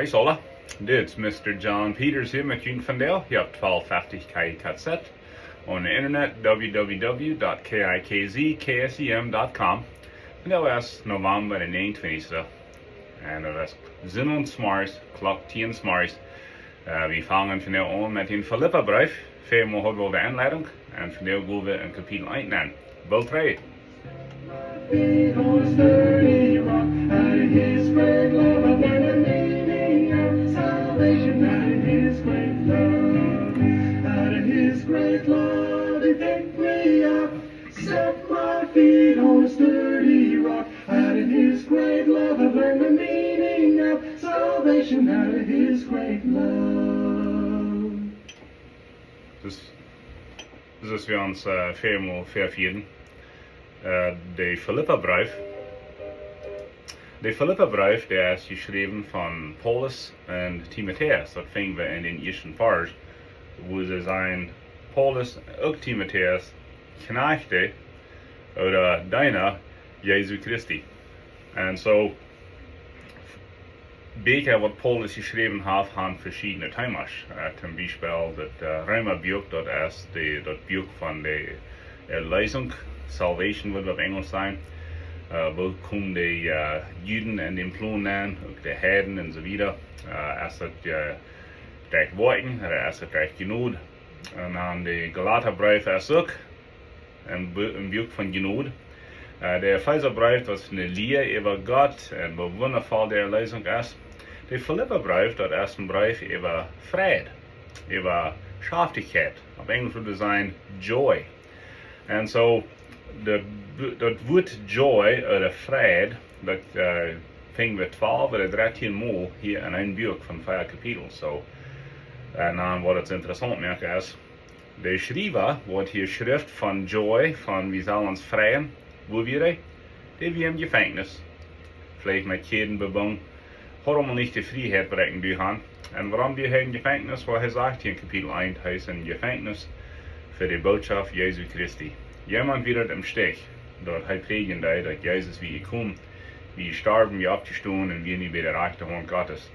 Zola. Dit is Mr. John Peters hier met June van Dale. Je hebt 1250 KIKZ on the internet www.kikzksem.com. En dat was november 29. En dat was zin ons smars, klok 10 smars. We vangen van nu aan met een Philippa-brief. Vijfmaal hadden we de aanleiding. En van nu gaan we een kapitel 1 aan. Bel 3. Great love, He picked me up, set my feet on a sturdy rock. Out of His great love, I've learned the meaning of salvation. Out of His great love. Dus we ons viermaal vervieren. De Philippa-brief. De Philippa-brief, der is geschreven van Paulus en Timotheus. Dat vinden we in den eersten vers, wo ze zijn Paulus ook Timotheus knechte oder deiner Jesu Christi. En zo, beker wat Paulus geschreven heeft aan verschillende thema's. Zum Beispiel dat Römerbuch, dat is dat Buch van de Erlösung, Salvation wird op Engels zijn. Wo komen de Juden en de Ploen aan, ook de Heiden en zo wieder. Is het recht Worten, is het recht Genode. En dan de Galaterbrief is ook een boek van genode. De Epheserbrief was een leer over God en hoe wondervol de Erlösung is. De Philippa-brief, dat is een brief over vrede, over schaftigheid. Op Engels würde zijn joy. En zo, dat woord joy oder vrede, dat vinden we 12 oder 13 Mal hier in een boek van 4 kapitels. So, en dan wat het interessant merken is, de schrijver wordt hier schrift van joy, van wie zal ons vrijen, wo wir die wir im Gefängnis, vielleicht mit Ketten bebunden, warum nicht die Freiheit brechen die Hand. Und warum die hier im Gefängnis, weil er sagt hier in Kapitel 1, er ist im Gefängnis für die Botschaft Jesu Christi. Jemand wird im Stich, dort er predigen, dass Jesus wie gekommen, wie gestorben, wie abgestanden und wie nicht bei der rechten Hand Gottes.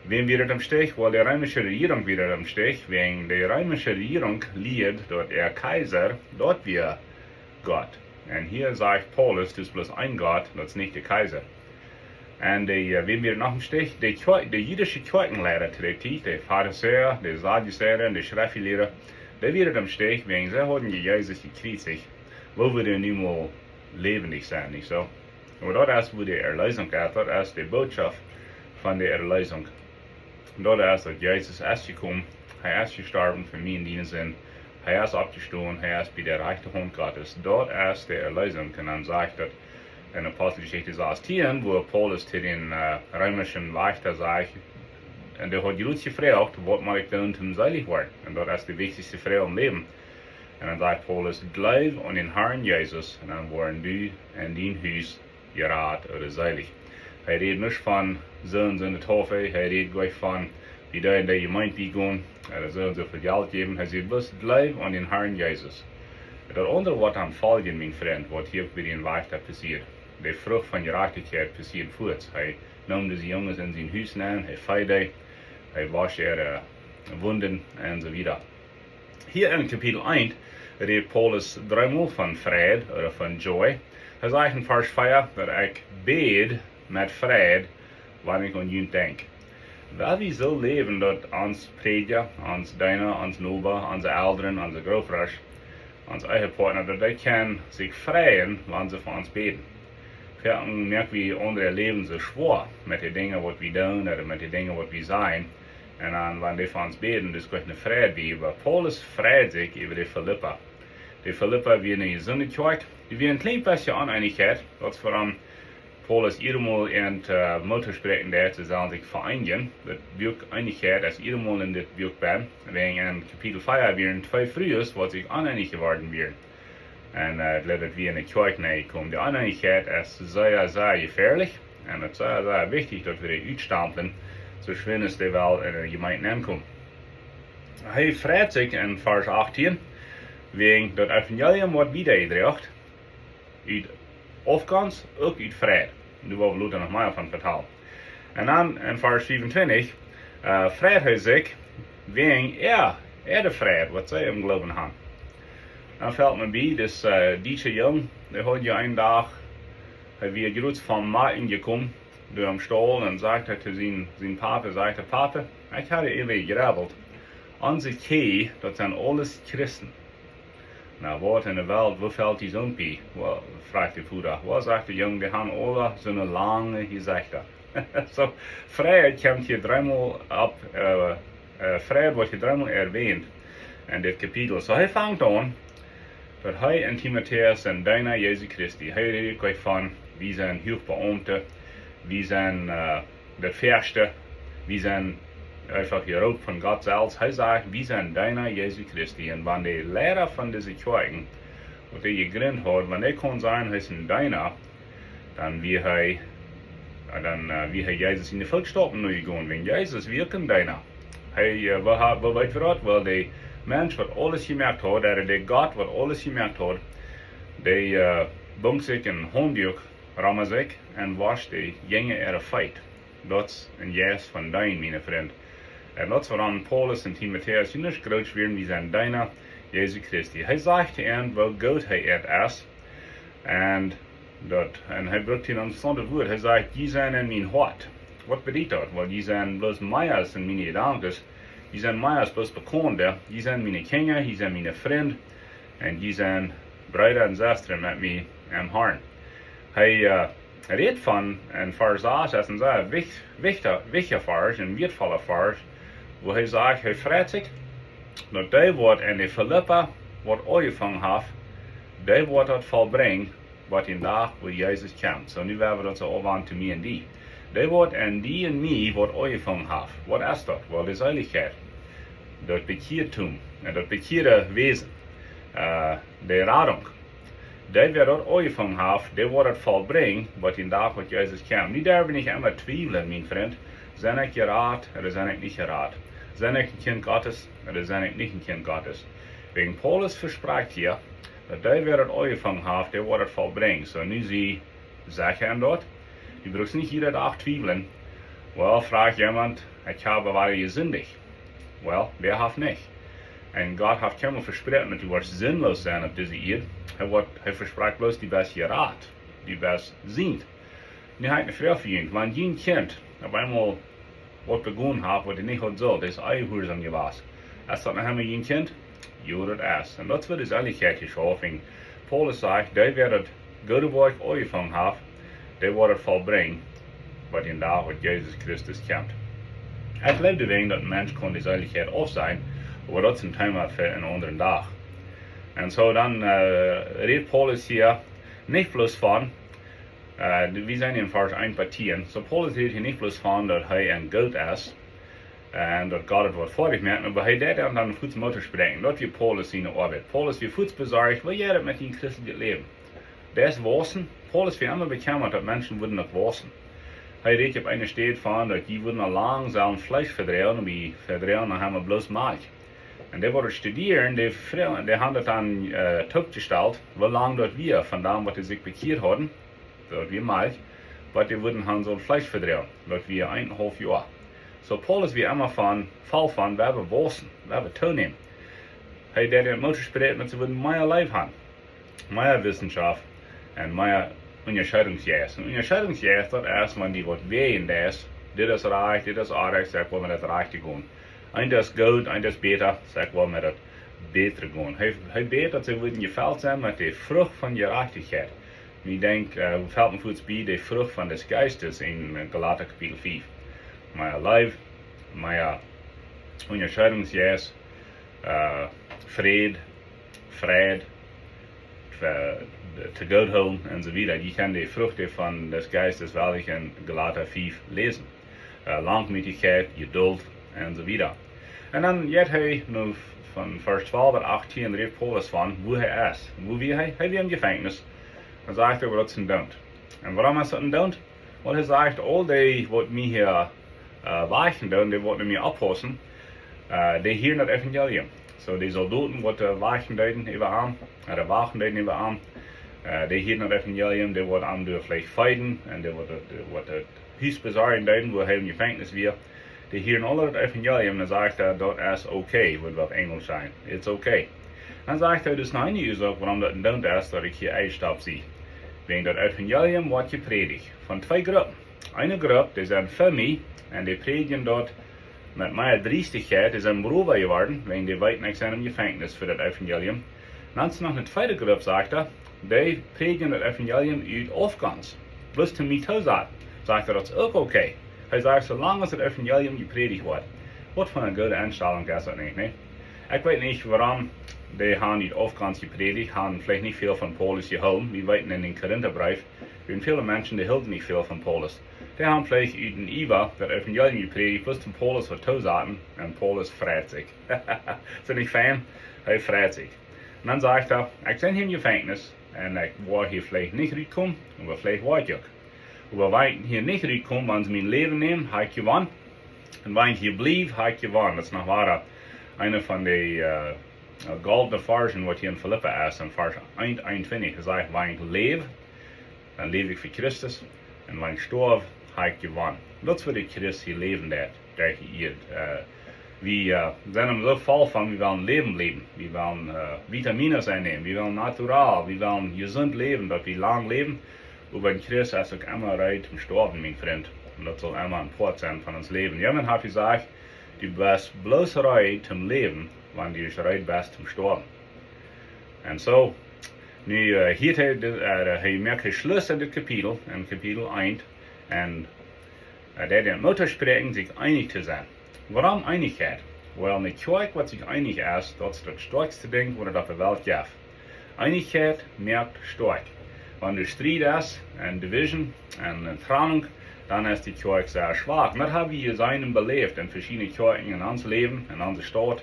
Wem wird im Stich? Weil die römische Regierung wieder im Stich, wegen der römische Regierung liegt dort der Kaiser, dort wir Gott. Und hier sagt Paulus, das ist bloß ein Gott, das ist nicht der Kaiser. Und wem wird noch im Stich? Die jüdische Kirchenlehrer tritt, die Pharisäer, die Sadduzäer und die Schriftlehrer, die wird im Stich, wegen sie haben Jesus gekreuzigt. Wo wir denn nun mal lebendig sein, nicht so? Aber dort ist, wo die Erlösung ist, dort ist die Botschaft von der Erlösung. Dort ist, dass Jesus ist gekommen, er ist gestorben für mich in diesem Sinn, er ist abgestanden, er ist bei der rechten Hand Gottes. Dort ist die Erlösung. Und dann sagt er in Apostelgeschichte 16, wo Paulus zu den römischen Wächter sagt, und der hat Jesus gefragt, was mag ich tun, zum selig werden? Und dort ist die wichtigste Frage im Leben. Und dann sagt Paulus, glaub an den Herrn Jesus, und dann werden du in dein Haus gerat oder selig. Er redet nicht von Söhnen in der Taufe, er redet gleich von, wie da in der Gemeinde gehen, er soll so viel Geld geben, er sagt, bloß bleib an den Herrn Jesus. Das andere, was am Folgen, mein Freund, was hier bei den Wächter passiert, die Frucht von Gerechtigkeit passiert fort. Er nahm diese Jungs in sein Haus an, er feierte, er wascht ihre Wunden und so weiter. Hier in Kapitel 1 redet Paulus dreimal von Friede oder von Joy. Er sagt in Vers 4, dass ich bete mit Friede, wenn ich an ihn denke. Weil wir so leben, dass uns Prediger, uns Diener, uns Nober, unsere Eltern, unsere Großeltern, unsere Ehepartner, dass die können sich freuen, wenn sie für uns beten. Wir merken, wie unser Leben so schwer mit den Dingen, was wir tun, oder mit den Dingen, was wir sein. Und dann, wenn die für uns beten, das kann eine Freude geben. Paulus freut sich über die Philippa. Die Philippa wie eine gesunde Kerk. Die wie ein klein bisschen Uneinigkeit. Das vor allem Paulus iedermaal in het Mutterspreken daar te zullen zich vereinigen. Dat Buch Einigkeit als iedermaal in dit Buch ben. Wegen in Kapitel 5 weer 2 Frühes, wat zich uneinig geworden weer. En het leidt dat we in de kerk komen. De Uneinigkeit is zeer, zeer gefährlich. En het is zeer, zeer wichtig dat we die uitstampelen. Zo schwin is die wel in de gemeente aankomen. Hij vraagt zich in vers 18. Wegen dat evangelium wordt biedergebracht. Uit afkomst, ook uit vrede. Nu wil we nog meer van vertellen. En dan in vers 25 vraagt hij zich wegen de vrede, wat zij hem geloven hebben. Dan fällt me bij, dus deze jong, die had je een dag, hij weer groot van Martin gekomen, door hem stal en sagte te zijn papa, sagte, Papa, ik had even geraveld. Onze kei, dat zijn alles Christen. Nou, wat in de wereld, wo fällt die zo'n bij? Well, fragt de moeder. Wat zegt de jong, die hebben alle zo'n lange gezichten. So, vrijheid komt hier dreimal op, vrijheid wordt hier dreimal erwähnt in dit kapitel. So, hij vangt aan, dat hij in Timotheus en Dienaar Jezus Christi, hij redt van, wie zijn hoogbeambte, wie zijn de verste, wie zijn einfach geroepen van God zelfs. Hij zegt, wie zijn Dienaar Jezus Christi. En wanneer de leraar van deze kerken, wat hij gegrond had, wanneer kon zijn, hij is een Dienaar, dan wie hij Jezus in de voetstappen nu gegaan. Want Jezus werkt een Dienaar. Hij, wat weet je wat? Wel, de mens wat alles gemerkt had, de God wat alles gemerkt had, die bunkt zich een handdoek, rammen zich en wascht de jongen er feit. Dat is een jes van dien, mijn vriend. En dat is waarom Paulus en Timotheus niet groot werden wie zijn Dienaar Jezus Christi. Hij zegt hen wel goed hij is. En hij brengt in een zonde woord. Hij zegt, je zijn in mijn hart. Wat betekent dat? Wel, je zijn bloos mijers in mijn gedachten. Je zijn mijers bloos bekende. Je zijn mijn kinderen, je zijn mijn vriend. En je zijn broeder en zuster met mij am Herrn. Hij redt van en vers 8 is een zeer wichtige vers, een wertvolle vers, wo hij zegt, hij vraagt zich, dat die wordt in de Philippa, wat aangevangen heeft, die wordt het volbrengen, wat in de dag waar Jezus komt. So nu hebben we dat zo over te mij en die. Die wordt in die en mij wat aangevangen heeft. Wat is dat? Wel, de heiligheid, dat bekeertum, en dat bekeerde wezen, de radung. Die werd dat aangevangen heeft, die wordt het volbrengen, wat in de dag wat Jezus komt. Nu durven we niet immer twijfelen, mijn vriend. Zijn ik geraad, of zijn ik niet geraad? Zijn ik een kind Gottes, of zijn ik niet een kind Gottes? Wegen Paulus verspreekt hier, dat die werd het aangevangen heeft, die wordt het volbrengen. So nu zie zeggen dat, je brauchst niet iedere dag twijfelen. Wel, vraagt jemand, ik habe war gesündig. Wel, wer heeft niet? En God heeft helemaal versproken dat u wordt zinloos zijn op deze eeuw. Hij verspreekt bloos die best geraad, die best ziet. Nu heb ik een vraag voor jullie, want je kind op eenmaal wat begonnen heeft, wat hij niet had zal, dat is eigen geweest. Is dat nog helemaal je kind? Ja, dat is. En dat wordt dus eerlijkheid geschaffen. Paulus zegt, die werd het goede werk aangevangen heeft, die wordt het volbrengen, wat in de dag wat Jezus Christus komt. Ik geloof de wegen dat een mens kon deze eerlijkheid af zijn, maar dat is een thema voor een andere dag. En zo dan redt Paulus hier niet plus van, we zijn in vers 1 partien, so Paulus redt hier niet plus van dat hij een God is, en dat God het wordt voordig maakt, maar hij deed dan een voets motor spreken, dat weer Paulus in de arbeid. Paulus weer voets bezorgd, wil jij dat met je christelijk leven? Dat is wassen. Paulus weer immer bekend dat mensen worden nog wassen. Hij redt op een steed van dat je worden al langzaam vlees verdrijven, en bij verdrijven dan hebben we bloos melk. En die worden studeren, die hebben het dan toegesteld, hoe lang dat we vandaan wat ze zich bekeerd hadden, dat we melk, wat die worden dan zo'n vlees verdrijven, dat we 1,5 jaar. So Paulus weer immer val van, we hebben wassen, we hebben toenemen. Hij deed in het motorspreek dat ze worden meer lijf hebben, meer wetenschap en meer onderscheidingsjes. Een onderscheidingsjes, dat is wanneer die wat wegen is, dit is recht, dit is aardig, zeg wel met het rechte gaan. Ein is goed, ein is beter, zeg wel met het betere gaan. Hij beter dat ze worden gevuld zijn met de vrucht van gerechtigheid. En ik denk, valt me voets bij de vrucht van des Geistes in Galater kapitel 5. Meer lijf, meer onderscheidingsjes, vrede, zu Gott holen und so weiter. Die kann die Früchte von des Geistes wirklich in Galater 5 lesen. Langmütigkeit, Geduld und so weiter. Und dann jetzt nu von Vers 12 bis 18 redet Paulus von, wo ist. Wo wir im Gefängnis. Dann sagt er, was er tut. Und warum ist er tut? Weil er sagt, all die, was mir hier weichen tun, die wollen mir abpassen, die hören das Evangelium. So die Soldaten, die weichen tun überall, oder wachen tun überall, die hören das Evangelium, die wollen am vielleicht feiden, und die wollen das Haus besorgen tun, wo er im Gefängnis wir. Die hören alle das Evangelium, dann sagt er, das ist okay, wird auf Englisch sein. It's okay. Dann sagt er, das ist noch eine Ursache, warum das nicht ist, dass ich hier einstopp sehe. Wegen das Evangelium wird gepredigt. Von zwei Gruppen. Eine Gruppe, die sind für mich, und die predigen dort mit meiner Dreistigkeit, die sind berufen geworden, wegen die weit nicht sind im Gefängnis für das Evangelium. Dann ist noch eine zweite Gruppe, sagt er, die predigen das Evangelium ut Aufgangs. Bloß zu mir zu sagen, sagt er, das ist auch okay. Er sagt, solange das Evangelium gepredigt wird, was für eine gute Einstellung ist das nicht, ne? Ich weiß nicht, warum die haben nicht Aufgangs gepredigt, haben vielleicht nicht viel von Paulus gehalten. Wir weiten in den Korintherbrief, sind viele Menschen, die hielten nicht viel von Paulus. Die haben vielleicht in Iva das Evangelium gepredigt, bis zum Paulus was zusagen, und Paulus freut sich. Ist nicht Fan? Er freut sich. Und dann sagt er, ich bin hier im Gefängnis, und ich war hier vielleicht nicht rausgekommen, aber vielleicht war ich auch. Aber wenn ich hier nicht rausgekommen, wenn sie mein Leben nehmen, habe ich gewonnen. Und wenn ich hier blieb, habe ich gewonnen. Das ist noch wahr. Eine von den goldenen Versen, was hier in Philippa ist, in Vers 21, er sagt, wenn ich lebe, dann lebe ich für Christus. Und wenn ich sterbe, habe ich gewonnen. Das wird die Christus hier leben, der hier. Wir sind so voll von, wir wollen leben. Wir wollen Vitamine einnehmen, wir wollen natural, wir wollen gesund leben, dass wir lang leben. Aber in Christus ist auch immer bereit zum Sterben, mein Freund. Und das soll immer ein Part sein von uns Leben. Jemand hat gesagt, du bist bloß bereit zum Leben, wenn du bereit bist zum Sterben. Und so, nu, hier merkt ich Schluss in das Kapitel, in Kapitel 1, und der den Mutter sprechen, sich einig zu sein. Warum Einigkeit? Weil eine Kirche, was sich einig ist, das ist das stärkste Ding, was es auf der Welt gibt. Einigkeit merkt stark. Wenn du Streit hast, und Division, und Trennung, dann ist die Kirche sehr schwach. Und das haben wir seinen belebt in verschiedenen Kirchen in unserem Leben, in unserer Stadt,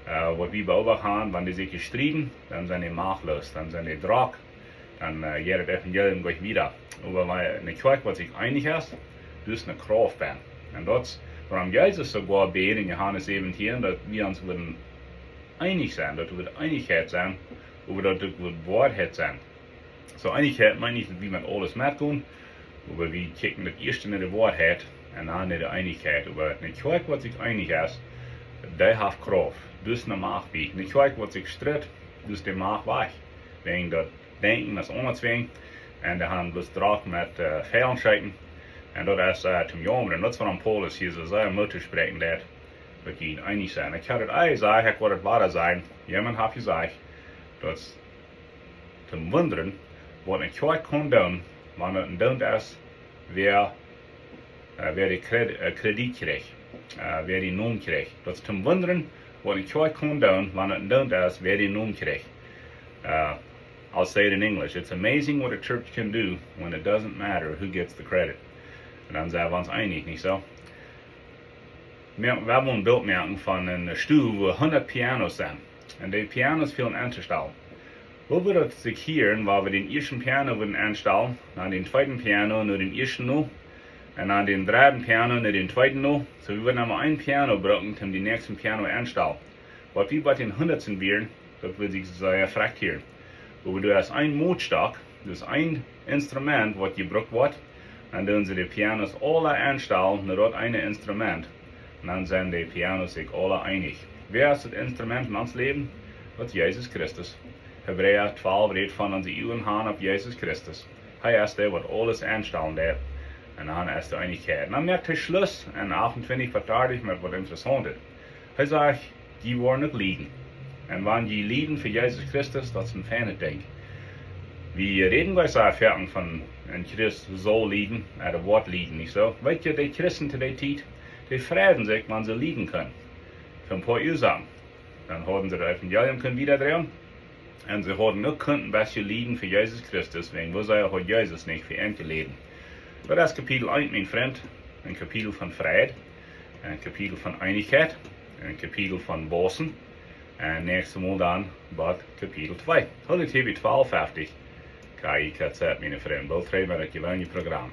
was wir beobachten, wenn die sich gestritten, dann sind die machtlos, dann sind die Druck, dann geht das Evangelium gleich wieder. Aber wenn eine Kirche, was sich einig ist, das ist eine Kraft. Und das, warum Jesus sogar betet in Johannes 17, dass wir uns einig sein, dass wir Einigkeit sein, aber dass wir Wahrheit sein. So Einigkeit meine ich, wie man alles mitgehen, aber wir kicken das erste in die Wahrheit und dann in die Einigkeit. Aber eine Kirche, was sich einig ist, die hat Kraft, das ist eine Macht. Eine Kirche, was sich stritt, das ist die Macht weich. Wegen das Denken, das Unerzwingen, und die haben bloß Druck mit Fehlentscheiden. Und das ist zum Jammer. Und das ist warum Paulus hier so sehr mutig sprechen, dass wir einig sein. Ich habe das auch gesagt, ich wollte es wahr sein. Jemand hat gesagt, dass zum Wundern, was eine Kirche kann tun, wenn es ein Dund ist, wer die Kredit kriegt, wer die Namen kriegt. Das ist zum Wundern, was eine Kirche kann tun, wenn es ein Dund ist, wer die Namen kriegt. I'll say it in English. It's amazing what a church can do when it doesn't matter who gets the credit. Und dann sind wir uns einig, nicht so? Wir haben ein Bild merken von einem Stuhl, wo 100 Pianos sind. Und die Pianos fehlen anzustellen. Wo würde es sich hier, weil wir den ersten Piano würden anstellen, dann den zweiten Piano nur den ersten noch, und dann den dritten Piano nur den zweiten noch. So wir würden einmal ein Piano brauchen, um den nächsten Piano anstellen. Was wir bei den 100 wären, das würde sich sehr fraktieren. Aber du hast ein Motstock, das ist ein Instrument, was gebraucht wird, und dann sind die Pianos alle anstellen, nur dort ein Instrument. Und dann sind die Pianos sich alle einig. Wer ist das Instrument in uns Leben? Das ist Jesus Christus. Hebräer 12 redet von unseren Augen haben auf Jesus Christus. Er ist der, was alles anstellen wird. Und dann ist die Einigkeit. Und dann merkt er Schluss, und 28 verteidigt mit was Interessantes. Er sagt, die wollen nicht liegen. Und wenn die lieben für Jesus Christus, das ist ein feines Ding. Wir reden gleich sehr fertig von ein Christ soll lieben, oder Wort lieben, nicht so? Weißt du, die Christen zu der Zeit, die freuen sich, wenn sie lieben können. Für ein paar Ursachen. Dann haben sie das Evangelium können wieder drehen. En ze hadden ook kunnen best leden voor Jezus Christus, wegen wo zij had Jezus niet voor hen geleden. Maar dat is kapitel 1, mijn vriend. Een kapitel van vrijheid, een kapitel van eindigheid, een kapitel van bossen. En nächste Mal dan bad kapitel 2. Had ik hier 12 fertig. Kan ik het zeggen, mijn vriend. Wel 3 met het gelanje programma.